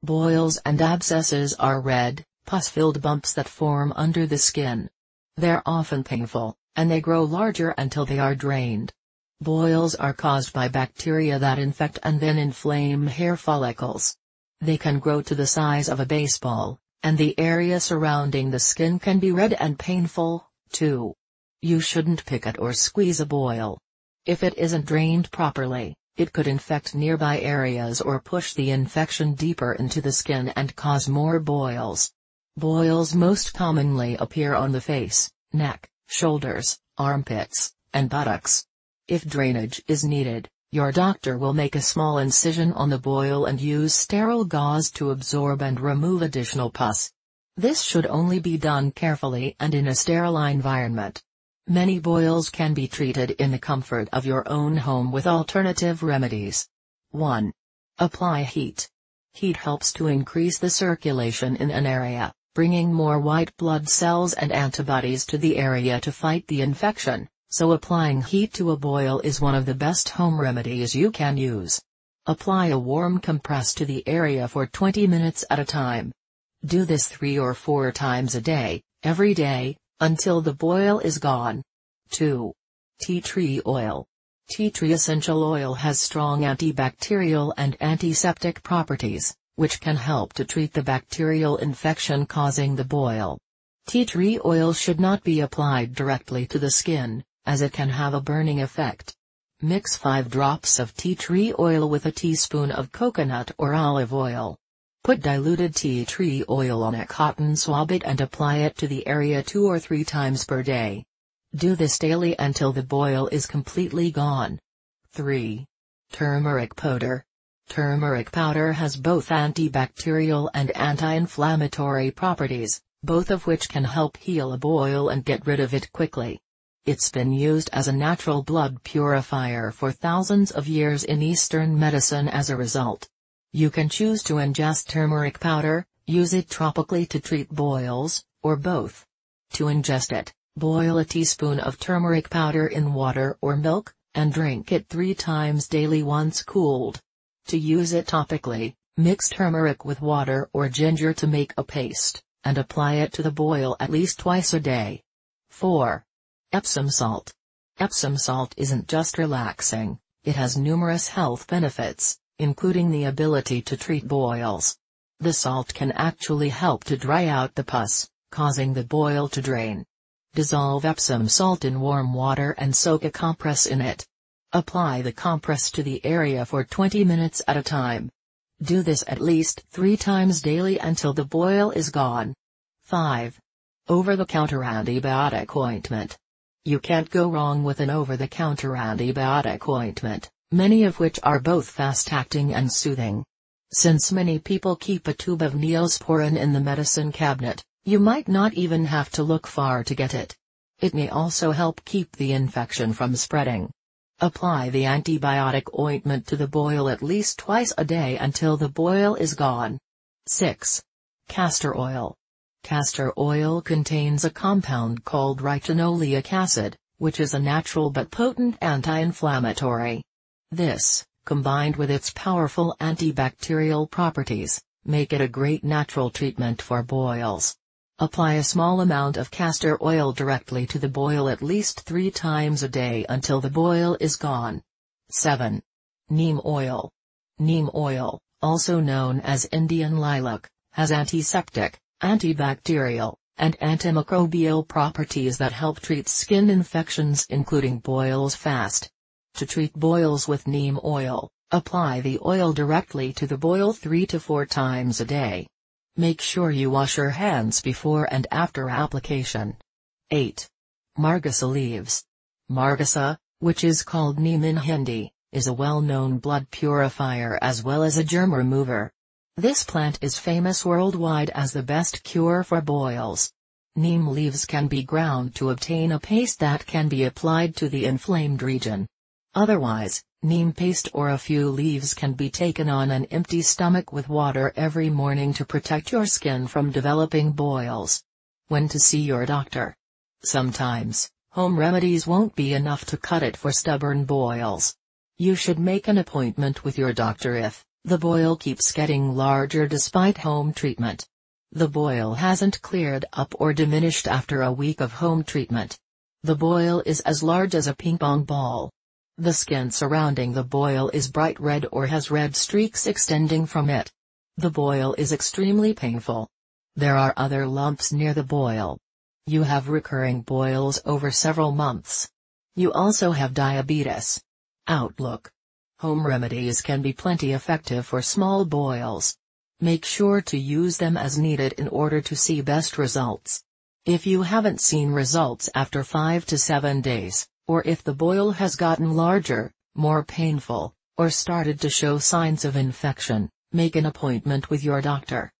Boils and abscesses are red, pus-filled bumps that form under the skin. They're often painful, and they grow larger until they are drained. Boils are caused by bacteria that infect and then inflame hair follicles. They can grow to the size of a baseball, and the area surrounding the skin can be red and painful, too. You shouldn't pick at or squeeze a boil. If it isn't drained properly, it could infect nearby areas or push the infection deeper into the skin and cause more boils. Boils most commonly appear on the face, neck, shoulders, armpits, and buttocks. If drainage is needed, your doctor will make a small incision on the boil and use sterile gauze to absorb and remove additional pus. This should only be done carefully and in a sterile environment. Many boils can be treated in the comfort of your own home with alternative remedies. 1. Apply heat. Heat helps to increase the circulation in an area, bringing more white blood cells and antibodies to the area to fight the infection. So applying heat to a boil is one of the best home remedies you can use. Apply a warm compress to the area for 20 minutes at a time. Do this 3 or 4 times a day, every day, until the boil is gone. 2. Tea tree oil. Tea tree essential oil has strong antibacterial and antiseptic properties, which can help to treat the bacterial infection causing the boil. Tea tree oil should not be applied directly to the skin, as it can have a burning effect. Mix 5 drops of tea tree oil with a teaspoon of coconut or olive oil. Put diluted tea tree oil on a cotton swab and apply it to the area 2 or 3 times per day. Do this daily until the boil is completely gone. 3. Turmeric powder. Turmeric powder has both antibacterial and anti-inflammatory properties, both of which can help heal a boil and get rid of it quickly. It's been used as a natural blood purifier for thousands of years in Eastern medicine as a result. You can choose to ingest turmeric powder, use it topically to treat boils, or both. To ingest it, boil a teaspoon of turmeric powder in water or milk, and drink it 3 times daily once cooled. To use it topically, mix turmeric with water or ginger to make a paste, and apply it to the boil at least twice a day. 4. Epsom salt. Epsom salt isn't just relaxing, it has numerous health benefits, including the ability to treat boils. The salt can actually help to dry out the pus, causing the boil to drain. Dissolve Epsom salt in warm water and soak a compress in it. Apply the compress to the area for 20 minutes at a time. Do this at least 3 times daily until the boil is gone. 5. Over-the-counter antibiotic ointment. You can't go wrong with an over-the-counter antibiotic ointment, many of which are both fast-acting and soothing. Since many people keep a tube of Neosporin in the medicine cabinet, you might not even have to look far to get it. It may also help keep the infection from spreading. Apply the antibiotic ointment to the boil at least twice a day until the boil is gone. 6. Castor oil. Castor oil contains a compound called retinoleic acid, which is a natural but potent anti-inflammatory. This, combined with its powerful antibacterial properties, make it a great natural treatment for boils. Apply a small amount of castor oil directly to the boil at least 3 times a day until the boil is gone. 7. Neem oil. Neem oil, also known as Indian lilac, has antiseptic, antibacterial, and antimicrobial properties that help treat skin infections including boils fast. To treat boils with neem oil, apply the oil directly to the boil 3 to 4 times a day. Make sure you wash your hands before and after application. 8. Margasa leaves. Margasa, which is called neem in Hindi, is a well-known blood purifier as well as a germ remover. This plant is famous worldwide as the best cure for boils. Neem leaves can be ground to obtain a paste that can be applied to the inflamed region. Otherwise, neem paste or a few leaves can be taken on an empty stomach with water every morning to protect your skin from developing boils. When to see your doctor? Sometimes, home remedies won't be enough to cut it for stubborn boils. You should make an appointment with your doctor if, The boil keeps getting larger despite home treatment. The boil hasn't cleared up or diminished after a week of home treatment. The boil is as large as a ping pong ball. The skin surrounding the boil is bright red or has red streaks extending from it. The boil is extremely painful. There are other lumps near the boil. You have recurring boils over several months. You also have diabetes. Outlook. Home remedies can be plenty effective for small boils. Make sure to use them as needed in order to see best results. If you haven't seen results after 5 to 7 days, or if the boil has gotten larger, more painful, or started to show signs of infection, make an appointment with your doctor.